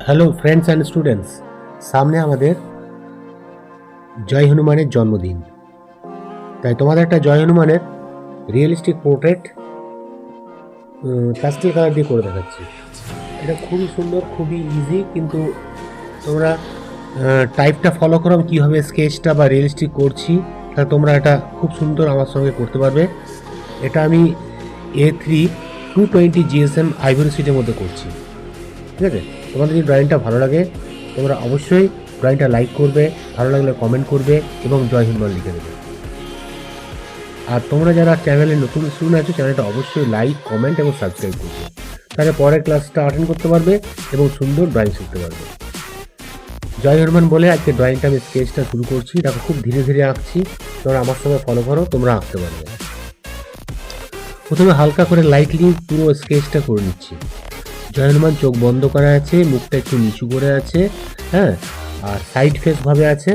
Hello friends and students, সামনে আমাদের জয় হনুমানের জন্মদিন। তাই তোমাদের একটা জয় হনুমানের রিয়েলিস্টিক পোর্ট্রেট প্যাস্টেল কালার দিয়ে করে দেখাচ্ছি। এটা খুবই সুন্দর, খুবই ইজি, কিন্তু তোমরা টাইপটা ফলো করো কীভাবে স্কেচটা বা রিয়েলিস্টিক করছি, তাহলে তোমরা এটা খুব সুন্দর আমার সঙ্গে করতে পারবে। এটা আমি A3 220 GSM Ivorysheet মধ্যে করছি। ঠিক আছে, তোমাদের যদি ড্রয়িংটা ভালো লাগে তোমরা অবশ্যই ড্রয়িংটা লাইক করবে, ভালো লাগলে কমেন্ট করবে এবং জয় হনুমান লিখে দেবে। আর তোমরা যারা চ্যানেলে নতুন স্টুডেন্ট আছো, চ্যানেলটা অবশ্যই লাইক, কমেন্ট এবং সাবস্ক্রাইব করবে, তাহলে পরের ক্লাসটা অ্যাটেন্ড করতে পারবে এবং সুন্দর ড্রয়িং শিখতে পারবে। জয় হনুমান বলে আজকে ড্রয়িংটা আমি স্কেচটা শুরু করছি। দেখো খুব ধীরে ধীরে আঁকছি, তোমরা আমার সঙ্গে ফলো করো, তোমরা আঁকতে পারবে। প্রথমে হালকা করে লাইটলি পুরো স্কেচটা করে নিচ্ছি। জয় হনুমান চোখ বন্ধ করা আছে, মুখটা একটু নিচু করে আছে, হ্যাঁ, আর সাইড ফেস ভাবে আছে।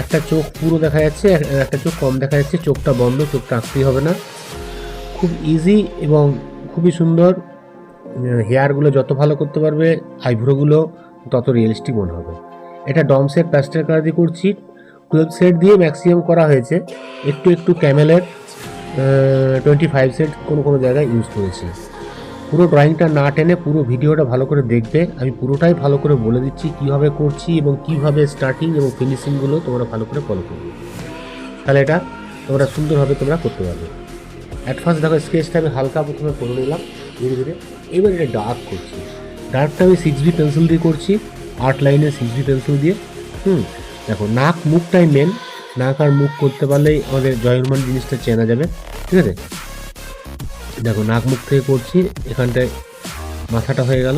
একটা চোখ পুরো দেখা যাচ্ছে, একটা চোখ কম দেখা যাচ্ছে, চোখটা বন্ধ, চোখটা আঁকতেই হবে না। খুব ইজি এবং খুবই সুন্দর। হেয়ারগুলো যত ভালো করতে পারবে, আইব্রোগুলো তত রিয়েলিস্টিক মনে হবে। এটা ডমসের প্যাস্টেল কালার দিয়ে করছি। 12 সেট দিয়ে ম্যাক্সিমাম করা হয়েছে, একটু একটু ক্যামেলের 25 সেট কোনো জায়গায় ইউজ করেছি। পুরো ড্রয়িংটা না টেনে পুরো ভিডিওটা ভালো করে দেখবে, আমি পুরোটাই ভালো করে বলে দিচ্ছি কীভাবে করছি এবং কীভাবে স্টার্টিং এবং ফিনিশিংগুলো তোমরা ভালো করে ফলো করবে, তাহলে এটা তোমরা সুন্দরভাবে তোমরা করতে পারবে। অ্যাট ফার্স্ট দেখো স্কেচটা আমি হালকা প্রথমে করে নিলাম ধীরে ধীরে। এবার এটা ডার্ক করছি। ডার্কটা আমি 6B পেন্সিল দিয়ে করছি, আর্টলাইনের 6B পেন্সিল দিয়ে। দেখো নাক মুখটাই মেন, নাক আর মুখ করতে পারলেই আমাদের জয় হনুমান জিনিসটা চেনা যাবে। ঠিক আছে, দেখো নাক মুখ থেকে করছি, এখানটায় মাথাটা হয়ে গেল।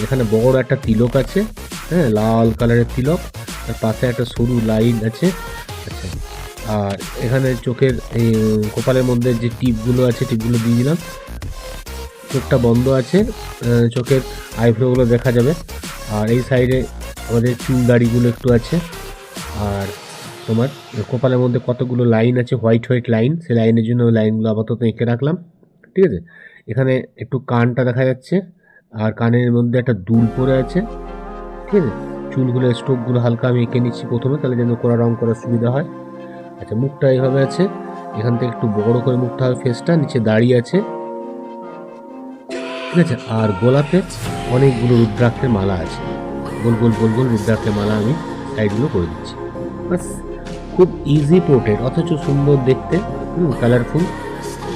এখানে বড় একটা তিলক আছে, হ্যাঁ, লাল কালারের তিলক, আর পাশে একটা সরু লাইন আছে। আচ্ছা, আর এখানে চোখের এই কপালের মধ্যে যে টিপগুলো আছে, টিপগুলো দিয়ে দিলাম। চোখটা বন্ধ আছে, চোখের আইব্রোগুলো দেখা যাবে। আর এই সাইডে আমাদের চুল দাড়িগুলো একটু আছে। আর তোমার কপালের মধ্যে কতগুলো লাইন আছে, হোয়াইট হোয়াইট লাইন, সেই লাইনের জন্য ওই লাইনগুলো আপাতত এঁকে রাখলাম। ঠিক আছে, এখানে একটু কানটা দেখা যাচ্ছে, আর কানের মধ্যে একটা দুল পরে আছে। ঠিক আছে, চুলগুলো স্ট্রোকগুলো হালকা আমি এঁকে নিচ্ছি প্রথমে, তাহলে যেন রং করার সুবিধা হয়। আচ্ছা, মুখটা এইভাবে আছে, এখান থেকে একটু বড় করে মুখটা হবে, ফেসটা নিচে দাঁড়িয়ে আছে। ঠিক আছে, আর গোলাপে অনেকগুলো রুদ্রাক্ষের মালা আছে, গোল গোল গোল গোল রুদ্রাক্ষের মালা আমি সাইডগুলো করে দিচ্ছি। বাস, খুব ইজি পোর্ট্রেট, অথচ সুন্দর দেখতে, কালারফুল।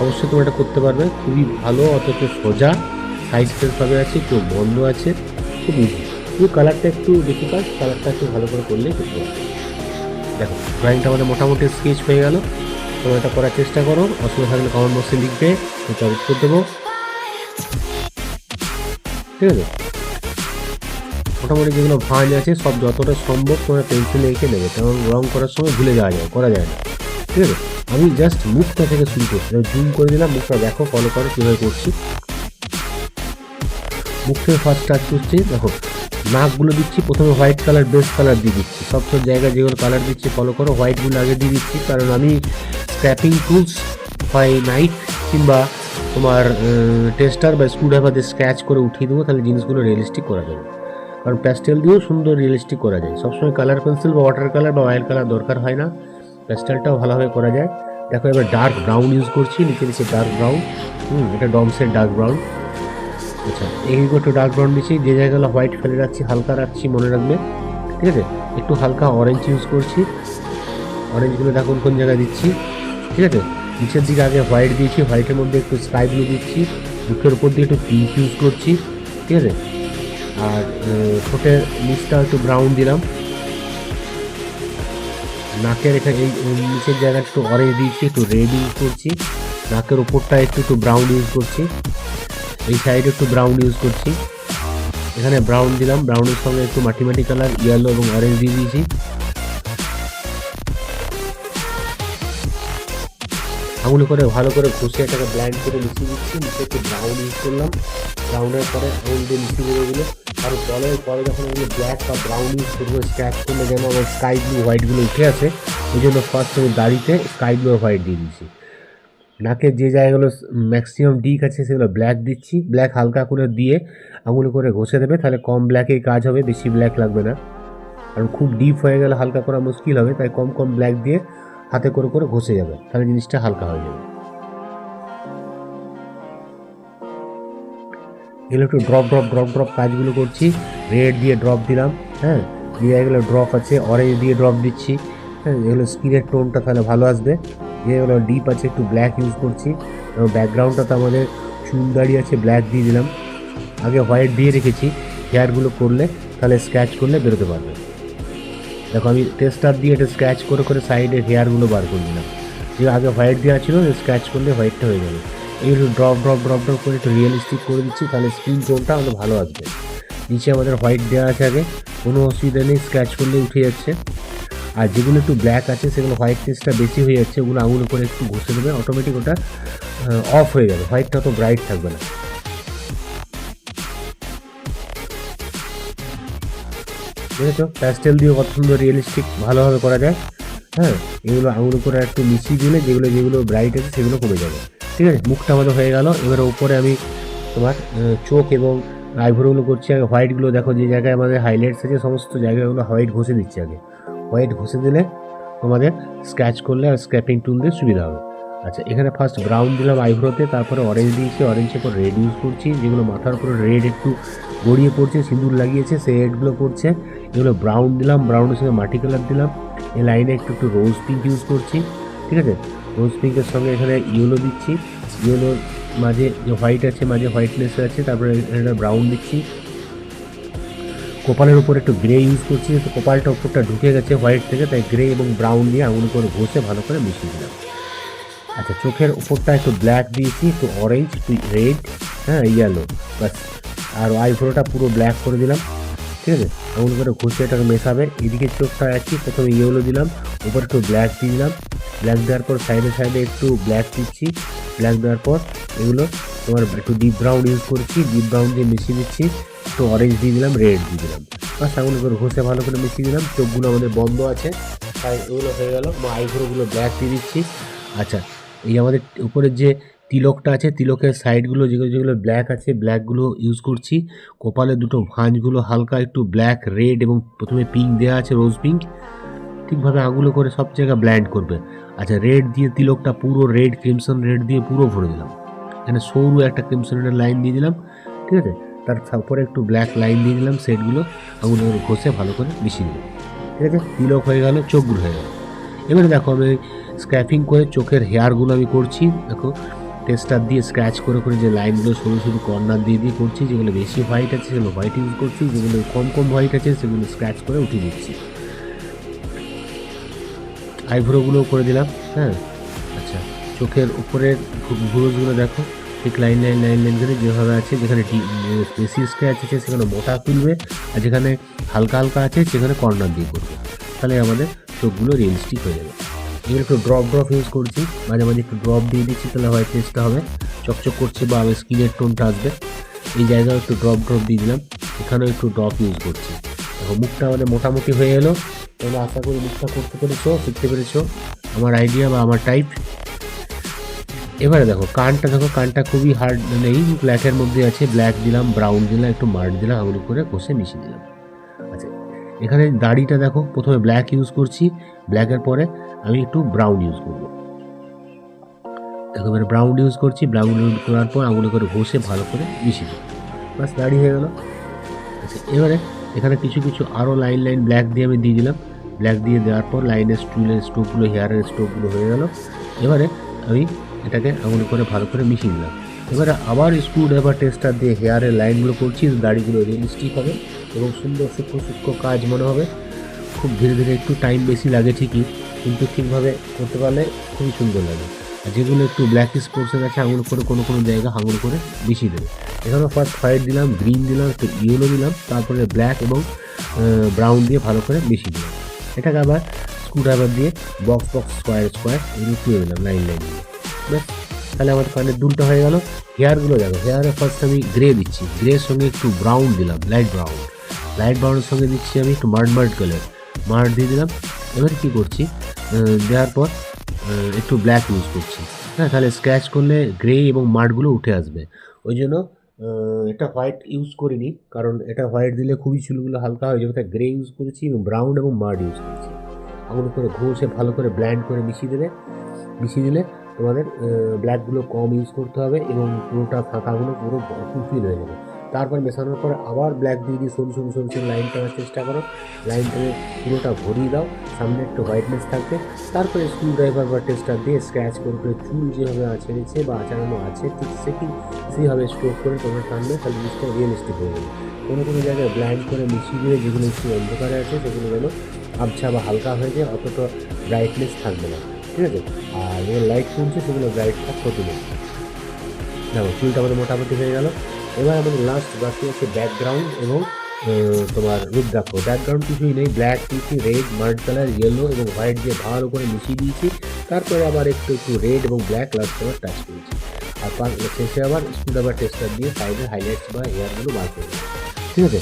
অবশ্যই তোমরা এটা করতে পারবে, খুবই ভালো, অথচ সোজা, সাইড ফেসভাবে আছে, চোখ বন্ধ আছে, খুব ইজি। কিন্তু কালারটা একটু ডিফিকাল্ট, কালারটা একটু ভালো করে করলেই করতে পারবে। দেখো ড্রয়িংটা আমাদের মোটামুটি স্কেচ হয়ে গেল। তোমরা এটা করার চেষ্টা করো, অসুবিধা থাকলে কমেন্ট বক্সে লিখবে, এটা উত্তর দেবো। ঠিক আছে, মোটামুটি যেগুলো ভাঁজ আছে সব যতটা সম্ভব তোমরা পেন্সিলে এঁকে নেবে, কারণ রং করার সময় ভুলে যাওয়া যায়, করা যায় না। ঠিক আছে, আমি জাস্ট মুখটা থেকে শুরু করছি, জুম করে দিলাম, মুখটা দেখো, ফলো করো কীভাবে করছি। মুখ থেকে ফার্স্ট স্টার্ট করছি। দেখো নাকগুলো দিচ্ছি, প্রথমে হোয়াইট কালার বেস কালার দিয়ে দিচ্ছি, সব জায়গায় যেগুলো কালার দিচ্ছি ফলো করো। হোয়াইটগুলো আগে দিয়ে দিচ্ছি, কারণ আমি স্ক্র্যাপিং টুলস হয় নাইফ কিংবা তোমার টেস্টার বা স্ক্রুড্রাইভার দিয়ে স্ক্র্যাচ করে উঠিয়ে দেবো, তাহলে জিনিসগুলো রিয়েলিস্টিক করা যাবে। কারণ প্যাস্টেল দিয়েও সুন্দর রিয়েলিস্টিক করা যায়, সবসময় কালার পেন্সিল বা ওয়াটার কালার বা অয়েল কালার দরকার হয় না, প্যাস্টেলটাও ভালোভাবে করা যায়। দেখো এবার ডার্ক ব্রাউন ইউজ করছি, নিচে নিচে ডার্ক ব্রাউন। এটা ডমসের ডার্ক ব্রাউন। আচ্ছা, এইগুলো একটু ডার্ক ব্রাউন দিচ্ছি, যে জায়গাগুলো হোয়াইট ফেলে রাখছি হালকা রাখছি, মনে রাখবে। ঠিক আছে, একটু হালকা অরেঞ্জ ইউজ করছি, অরেঞ্জগুলো দেখুন কোন জায়গায় দিচ্ছি। ঠিক আছে, নিচের দিকে আগে হোয়াইট দিয়েছি, হোয়াইটের মধ্যে একটু স্কাই ব্লু দিচ্ছি, মুখের উপর দিয়ে একটু পিঙ্ক ইউজ করছি। ঠিক আছে, আর ঠোঁটের নিচটা একটু ব্রাউন দিলাম। নাকের এখানে এই নিচের জায়গাটা একটু অরেঞ্জ দিয়েছি, একটু রেড ইউজ করছি। নাকের ওপরটা একটু ব্রাউন ইউজ করছি, এই সাইডে একটু ব্রাউন ইউজ করছি। এখানে ব্রাউন দিলাম, ব্রাউনের সঙ্গে একটু মাটি মাটি কালার ইয়েলো এবং অরেঞ্জ দিয়ে দিয়েছি। আঙুল করে ভালো করে ঘষে এটাকে ব্ল্যান্ড করে মিশিয়ে দিচ্ছি। নিচে একটু ব্রাউন ইউজ করলাম, ব্রাউনের পরে আঙুল দিয়ে মিশিয়ে দেবো এগুলো। আর পরে যখন এগুলো ব্ল্যাক বা ব্রাউন ইউজ করবো, স্ক্র্যাচ করলে যেন আমার স্কাই ব্লু হোয়াইটগুলো উঠে আসে, ওই জন্য ফার্স্ট আমি দাড়িতে স্কাই ব্লু হোয়াইট দিয়ে দিচ্ছি। নাকের যে জায়গাগুলো ম্যাক্সিমাম ডিক আছে সেগুলো ব্ল্যাক দিচ্ছি, ব্ল্যাক হালকা করে দিয়ে আঙুলে করে ঘষে দেবে, তাহলে কম ব্ল্যাকেই কাজ হবে, বেশি ব্ল্যাক লাগবে না। কারণ খুব ডিপ হয়ে গেলে হালকা করা মুশকিল হবে, তাই কম কম ব্ল্যাক দিয়ে হাতে করে করে ঘষে যাবে, তাহলে জিনিসটা হালকা হয়ে যাবে। এগুলো একটু ড্রপ ড্রপ ড্রপ ড্রপ কাজগুলো করছি, রেড দিয়ে ড্রপ দিলাম, হ্যাঁ, দিয়ে এগুলো ড্রপ আছে, অরেঞ্জ দিয়ে ড্রপ দিচ্ছি, হ্যাঁ, এগুলো স্কিনের টোনটা তাহলে ভালো আসবে। যেগুলো ডিপ আছে একটু ব্ল্যাক ইউজ করছি, এবং ব্যাকগ্রাউন্ডটাতে আমাদের চুল দাঁড়িয়ে আছে, ব্ল্যাক দিয়ে দিলাম। আগে হোয়াইট দিয়ে রেখেছি, হেয়ারগুলো করলে তাহলে স্ক্র্যাচ করলে বেরোতে পারবে। দেখো আমি টেস্টার দিয়ে এটা স্ক্র্যাচ করে করে সাইডে হেয়ারগুলো বার করে দিলাম, যে আগে হোয়াইট দেওয়া ছিল, স্ক্র্যাচ করলে হোয়াইটটা হয়ে যাবে। এইগুলো ড্রপ ড্রপ ড্রপ ড্রপ করে একটু রিয়েলিস্টিক করে দিচ্ছি, তাহলে স্কিন টোনটা আমাদের ভালো আসবে। নিচে আমাদের হোয়াইট দেওয়া আছে আগে, কোনো অসুবিধা নেই, স্ক্র্যাচ করলে উঠে যাচ্ছে। আর যেগুলো একটু ব্ল্যাক আছে সেগুলো হোয়াইট টেস্টটা বেশি হয়ে যাচ্ছে, ওগুলো আঙুলে করে একটু ঘষে দেবে, অটোমেটিক ওটা অফ হয়ে যাবে, হোয়াইটটা তো ব্রাইট থাকবে না। বুঝেছো, প্যাস্টেল দিয়ে কত সুন্দর রিয়েলিস্টিক ভালোভাবে করা যায়। হ্যাঁ, এগুলো আঙুলে করে একটু মিশিয়ে দিলে যেগুলো যেগুলো ব্রাইট আছে সেগুলো কমে যাবে। ঠিক আছে, মুখটা আমাদের হয়ে গেল। এবারে উপরে আমি তোমার চোখ এবং আইব্রোগুলো করছি। আগে হোয়াইটগুলো দেখো, যে জায়গায় আমাদের হাইলাইটস আছে সমস্ত জায়গাগুলো হোয়াইট ঘষে দিচ্ছি আগে। হোয়াইট ঘষে দিলে তোমাদের স্ক্র্যাচ করলে আর স্ক্র্যাপিং টুল দিয়ে সুবিধা হবে। আচ্ছা, এখানে ফার্স্ট ব্রাউন দিলাম আইব্রোতে, তারপরে অরেঞ্জ দিয়েছি, অরেঞ্জের পর রেড ইউজ করছি, যেগুলো মাথার উপরে রেড একটু গড়িয়ে পড়ছে, সিঁদুর লাগিয়েছে সেই রেডগুলো পড়ছে। এগুলো ব্রাউন দিলাম, ব্রাউনের সঙ্গে মাটি কালার দিলাম। এই লাইনে একটু একটু রোজ পিঙ্ক ইউজ করছি। ঠিক আছে, রোজ পিঙ্কের সঙ্গে এখানে ইয়েলো দিচ্ছি, ইয়েলোর মাঝে যে হোয়াইট আছে, মাঝে হোয়াইটনেস আছে, তারপরে এখানে ব্রাউন দিচ্ছি। কপালের উপর একটু গ্রে ইউজ করছি, তো কপালটা উপরটা ঢুকে গেছে হোয়াইট থেকে, তাই গ্রে এবং ব্রাউন দিয়ে আঙুল করে ঘষে ভালো করে মিশিয়ে দিলাম। আচ্ছা, চোখের উপরটা একটু ব্ল্যাক দিয়েছি, একটু অরেঞ্জ, একটু রেড, হ্যাঁ, ইয়েলো, বাস। আর আইব্রোটা পুরো ব্ল্যাক করে দিলাম। ঠিক আছে, আঙুল করে ঘষে এটাকে মেশাবে। এদিকে চোখটা একই, প্রথমে ইয়েলো দিলাম, উপর একটু ব্ল্যাক দিয়ে দিলাম, ব্ল্যাক দেওয়ার পর সাইডে সাইডে একটু ব্ল্যাক দিচ্ছি, ব্ল্যাক দেওয়ার পর এগুলো তোমার একটু ডিপ ব্রাউন ইউজ করছি, ডিপ ব্রাউন দিয়ে মিশিয়ে দিচ্ছি, একটু অরেঞ্জ দিয়ে দিলাম, রেড দিয়ে দিলাম, বাস। আঙুল করে ঘষে ভালো করে মিশিয়ে দিলাম। চোখগুলো আমাদের বন্ধ আছে, তাই এগুলো হয়ে গেল। আইব্রোগুলো ব্ল্যাক দিয়ে দিচ্ছি। আচ্ছা, এই আমাদের উপরের যে তিলকটা আছে, তিলকের সাইডগুলো যেগুলো যেগুলো ব্ল্যাক আছে, ব্ল্যাকগুলো ইউজ করছি। কপালে দুটো ভাঁজগুলো হালকা একটু ব্ল্যাক, রেড এবং প্রথমে পিঙ্ক দেওয়া আছে, রোজ পিঙ্ক, ঠিকভাবে আঙুলো করে সব জায়গায় ব্ল্যান্ড করবে। আচ্ছা, রেড দিয়ে তিলকটা পুরো রেড, ক্রিমসন রেড দিয়ে পুরো ভরে দিলাম। এখানে সরু একটা ক্রিমসন রেডের লাইন দিয়ে দিলাম। ঠিক আছে, তার উপরে একটু ব্ল্যাক লাইন দিয়ে দিলাম, সেটগুলো আঙুলো করে ঘষে ভালো করে মিশিয়ে দিলাম। ঠিক আছে, তিলক হয়ে গেল, চোখগুলো হয়ে গেল। এবারে দেখো আমি স্ক্র্যাপিং করে চোখের হেয়ারগুলো আমি করছি। দেখো টেস্টার দিয়ে স্ক্র্যাচ করে করে যে লাইনগুলো সরু সরু কর্নার দিয়ে দিয়ে করছি, যেগুলো বেশি হোয়াইট আছে সেগুলো হোয়াইট ইউজ করছি, যেগুলো কম কম হোয়াইট আছে সেগুলো স্ক্র্যাচ করে উঠিয়ে দিচ্ছি। আইব্রোগুলো করে দিলাম। হ্যাঁ, আচ্ছা, চোখের উপরের ভুরুজগুলো দেখো ঠিক লাইন লাইন লাইন লাইন করে যেভাবে আছে, যেখানে বেশি স্ক্র্যাচ আছে সেখানে মোটা তুলবে, আর যেখানে হালকা হালকা আছে সেখানে কর্নার দিয়ে করবে, তাহলে আমাদের চোখগুলো রিয়েলিস্টিক হয়ে যাবে। এগুলো একটু ড্রপ ড্রপ ইউজ করছি, মাঝে মাঝে একটু ড্রপ দিয়ে দিচ্ছি, তাহলে হোয়াইট টেস্টটা হবে, চকচক করছে বা স্কিনের টোনটা আসবে। এই জায়গায় একটু ড্রপ ড্রপ দিয়ে দিলাম, এখানেও একটু ড্রপ ইউজ করছি। দেখো মুখটা আমাদের মোটামুটি হয়ে এলো। তোমরা আশা করি মুখটা করতে পেরেছো, শিখতে পেরেছো আমার আইডিয়া বা আমার টাইপ। এবারে দেখো কানটা, দেখো কানটা খুবই হার্ড নেই, ব্ল্যাকের মধ্যে আছে, ব্ল্যাক দিলাম, ব্রাউন দিলাম, একটু মার্ট দিলাম, আঙুল করে কষে মিশিয়ে দিলাম। আচ্ছা, এখানে দাড়িটা দেখো প্রথমে ব্ল্যাক ইউজ করছি, ব্ল্যাকের পরে আমি একটু ব্রাউন ইউজ করবো। দেখো এবারে ব্রাউন ইউজ করছি, ব্রাউন ইউজ করার পর আঙুলে করে ঘষে ভালো করে মিশিয়ে দিই, বাস দাড়ি হয়ে গেল। আচ্ছা, এবারে এখানে কিছু কিছু আরও লাইন লাইন ব্ল্যাক দিয়ে আমি দিয়ে দিলাম। ব্ল্যাক দিয়ে দেওয়ার পর লাইনের চুলের স্টোকগুলো, হেয়ারের স্টোকগুলো হয়ে গেল। এবারে আমি এটাকে আঙুলে করে ভালো করে মিশিয়ে দিলাম। এবারে আবার স্ক্রু ড্রাইভার টেস্টার দিয়ে হেয়ারের লাইনগুলো করছি, দাড়িগুলো রিয়েলিস্টিক হবে এবং সুন্দর সূক্ষ্ম সূক্ষ্ম কাজ মনে হবে। খুব ধীরে ধীরে, একটু টাইম বেশি লাগে ঠিকই, কিন্তু ঠিকভাবে করতে পারলে খুবই সুন্দর লাগে। আর যেগুলো একটু ব্ল্যাক স্পোর্টসের আছে, আঙুল করে কোনো কোনো জায়গা আঙুল করে মিশিয়ে দেবে। এখানেও ফার্স্ট হোয়াইট দিলাম, গ্রিন দিলাম, একটু ইয়েলো দিলাম, তারপরে ব্ল্যাক এবং ব্রাউন দিয়ে ভালো করে মিশিয়ে দিলাম। এটাকে আবার স্ক্রু ড্রাইভার দিয়ে বক্স বক্স স্কোয়ার স্কোয়ার এগুলো তুলে দিলাম লাইন লাইন দিয়ে, ব্যাস। তাহলে আমার কানের দুলটা হয়ে গেল। হেয়ারগুলো দেখো, হেয়ারে ফার্স্ট আমি গ্রে দিচ্ছি, গ্রের সঙ্গে একটু ব্রাউন দিলাম, লাইট ব্রাউন, লাইট ব্রাউনের সঙ্গে দিচ্ছি আমি একটু মার্ড কালার, মার্ড দিয়ে দিলাম। এবার কী করছি, দেওয়ার পর একটু ব্ল্যাক ইউজ করছি, হ্যাঁ, তাহলে স্ক্র্যাচ করলে গ্রে এবং মার্কগুলো উঠে আসবে। ওই জন্য এটা হোয়াইট ইউজ করিনি, কারণ এটা হোয়াইট দিলে খুবই চুলগুলো হালকা হয়ে যাবে, তাই গ্রে ইউজ করেছি এবং ব্রাউন এবং মার্ড ইউজ করেছি। এমন করে ঘষে ভালো করে ব্ল্যান্ড করে মিশিয়ে দেবে। মিশিয়ে দিলে তোমাদের ব্ল্যাকগুলো কম ইউজ করতে হবে এবং পুরোটা ফাঁকাগুলো পুরো ফুলফিল হয়ে যাবে। তারপর মেশানোর পরে আবার ব্ল্যাক দিয়ে দিয়ে সরু সরু সরু সরু লাইন টানার চেষ্টা করো। লাইন টেনে পুরোটা ভরিয়ে দাও, সামনে একটু হোয়াইটনেস থাকবে। তারপরে স্ক্রু ড্রাইভার বা টেস্টার দিয়ে স্ক্র্যাচ করে করে চুল যেভাবে আঁচড়েছে বা আঁচানো আছে ঠিক সেইভাবে স্ট্রোক করে তোমরা টানবে, তাহলে জিনিসটা রিয়েলিস্টিক হয়ে যাবে। কোনো কোনো জায়গায় ব্ল্যান্ড করে মিশিয়ে দিয়ে যেগুলো একটু অন্ধকারে আছে সেগুলো যেন আবছা বা হালকা হয়ে যায়, অতটা ব্রাইটনেস থাকবে না, ঠিক আছে। আর যেগুলো লাইট তুলছে সেগুলো ব্রাইটটা ক্ষতি নেই। দেখো চুলটা আমাদের মোটামুটি হয়ে গেল। এবার আমাদের লাস্ট বাকি আছে ব্যাকগ্রাউন্ড এবং তোমার রুদ্রাক্ষ। ব্যাকগ্রাউন্ড কিছুই নেই, ব্ল্যাক দিয়েছি, রেড, মার্ড কালার, ইয়েলো এবং হোয়াইট দিয়ে ভালো করে মিশিয়ে দিয়েছি। তারপরে আবার একটু একটু রেড এবং ব্ল্যাক লাস্ট আবার টাচ করেছি। আর শেষে আবার স্কুল আবার টেস্টার দিয়ে সাইডে হাইলাইটস বা হেয়ারগুলো বার করে দিচ্ছি, ঠিক আছে।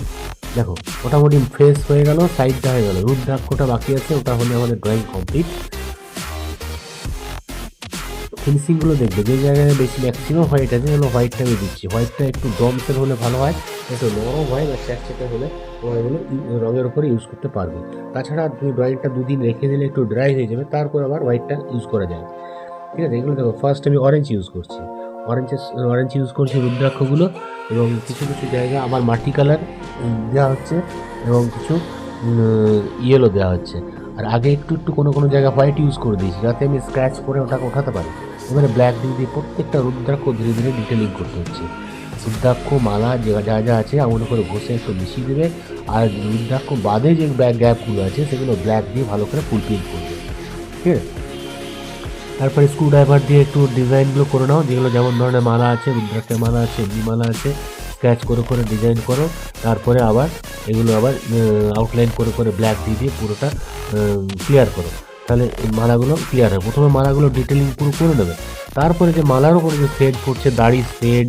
দেখো মোটামুটি ফেস হয়ে গেল, সাইডটা হয়ে গেল, রুদ্রাক্ষটা বাকি আছে, ওটা হলে আমাদের ড্রয়িং কমপ্লিট। ফিনিশিংগুলো দেখবে, যে জায়গায় বেশি ম্যাক্সিমাম হোয়াইট আছে হলো হোয়াইটটা আমি দিচ্ছি। হোয়াইটটা একটু ডমসের হলে ভালো হয়, একটু নরম হয় বা চ্যাটচ্যাটে হলে তোমরা এগুলো রঙের উপরে ইউজ করতে পারবে। তাছাড়া তুমি ড্রয়িংটা দুদিন রেখে দিলে একটু ড্রাই হয়ে যাবে, তারপর আবার হোয়াইটটা ইউজ করা যায়, ঠিক আছে। এগুলো দেখো, ফার্স্ট আমি অরেঞ্জ ইউজ করছি, অরেঞ্জ ইউজ করছি রুদ্রাক্ষগুলো, এবং কিছু কিছু জায়গা আমার মাটি কালার দেওয়া হচ্ছে এবং কিছু ইয়েলো দেওয়া হচ্ছে। আর আগে একটু একটু কোনো কোনো জায়গায় হোয়াইট ইউজ করে দিয়েছি, যাতে আমি স্ক্র্যাচ করে ওটাকে ওঠাতে পারি। এবারে ব্ল্যাক দিয়ে দিয়ে প্রত্যেকটা রুদ্রাক্ষ ধীরে ধীরে ডিটেলিং করতে হচ্ছে। রুদ্রাক্ষ মালা যা যা আছে এমন করে ঘষে একটু মিশিয়ে দেবে। আর রুদ্রাক্ষ বাদে যে গ্যাপগুলো আছে সেগুলো ব্ল্যাক দিয়ে ভালো করে ফুলফিল করবে, ঠিক আছে। তারপরে স্ক্রু ড্রাইভার দিয়ে একটু ডিজাইনগুলো করে নাও, যেগুলো যেমন ধরনের মালা আছে, রুদ্রাক্ষের মালা আছে, এমনি মালা আছে, স্ক্র্যাচ করে করে ডিজাইন করো। তারপরে আবার এগুলো আবার আউটলাইন করে করে ব্ল্যাক দিয়ে দিয়ে পুরোটা ক্লিয়ার করো, তাহলে মালাগুলো ক্লিয়ার হয়। প্রথমে মালাগুলো ডিটেলিং পুরো করে নেবে, তারপরে যে মালার উপরে যে শেড পড়ছে, দাড়ির শেড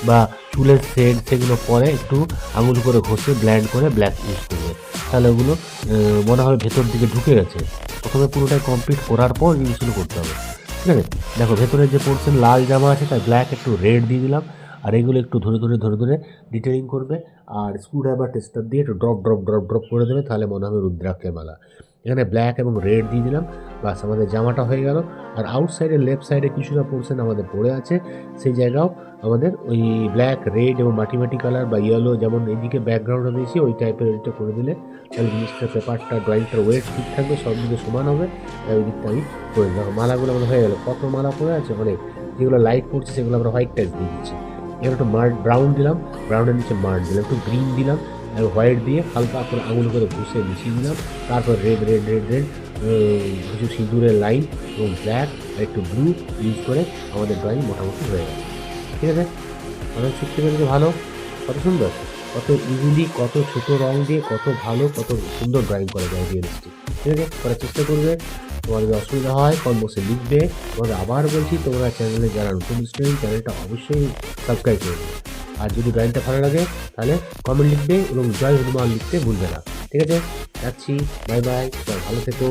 বা চুলের শেড, সেগুলো পরে একটু আঙুল করে ঘষে ব্ল্যান্ড করে ব্ল্যাক ইউজ করবে, তাহলে ওগুলো মনে হয় ভেতর দিকে ঢুকে গেছে। প্রথমে পুরোটাই কমপ্লিট করার পর জিনিসগুলো করতে হবে, ঠিক আছে। দেখো ভেতরে যে পোর্শন লাল জামা আছে তাই ব্ল্যাক একটু রেড দিয়ে দিলাম, আর এগুলো একটু ধরে ধরে ধরে ধরে ডিটেলিং করবে। আর স্ক্রু ড্রাইভার টেস্টার দিয়ে একটু ড্রপ ড্রপ ড্রপ ড্রপ করে দেবে, তাহলে মনে হবে রুদ্রাক্ষের মালা। এখানে ব্ল্যাক এবং রেড দিয়ে দিলাম, বাস আমাদের জামাটা হয়ে গেল। আর আউটসাইডে লেফট সাইডে কিছুটা পোর্শন আমাদের পড়ে আছে, সেই জায়গাও আমাদের ওই ব্ল্যাক, রেড এবং মাটি মাটি কালার বা ইয়েলো, যেমন এইদিকে ব্যাকগ্রাউন্ডটা দিয়েছি ওই টাইপের এটা করে দিলে তাহলে জিনিসটা পেপারটা ড্রয়িংটার ওয়েট ঠিক থাকবে, সব দিকে সমান হবে। তাই ওই দিকটা আমি করে দিলাম। মালাগুলো আমাদের হয়ে গেলো, কত মালা পড়ে আছে অনেক, যেগুলো লাইট পড়ছে সেগুলো আমরা হোয়াইট টাইপ দিয়ে দিচ্ছি। এবার একটু ব্রাউন দিলাম, ব্রাউনের নিচে মার্ড দিলাম, একটু গ্রিন দিলাম, আর হোয়াইট দিয়ে হালকা করে আঙুল করে ঘুষে মিশিয়ে দিলাম। তারপর রেড রেড রেড রেড কিছু সিঁদুরের লাইন এবং ব্ল্যাক আর একটু ব্লু ইউজ করে আমাদের ড্রয়িং মোটামুটি হয়ে গেল, ঠিক আছে। অনেক শিখতে পেরেছে, ভালো, কত সুন্দর, কত ইজিলি, কত ছোট রং দিয়ে কত ভালো, কত সুন্দর ড্রয়িং করা যায় রিয়েলিস্টিক, ঠিক আছে। করার চেষ্টা করবে। তোমার যদি অসুবিধা হয় কম বসে লিখবে। তোমাদের আবার বলছি, তোমরা চ্যানেলে যারা নতুন স্টুডেন্ট চ্যানেলটা অবশ্যই সাবস্ক্রাইব করবে। আর যদি ড্রয়িংটা ভালো লাগে তাহলে কমেন্ট লিখবে এবং জয় হনুমান লিখতে ভুলবে না, ঠিক আছে। যাচ্ছি, বাই বাই, ভালো থেকো।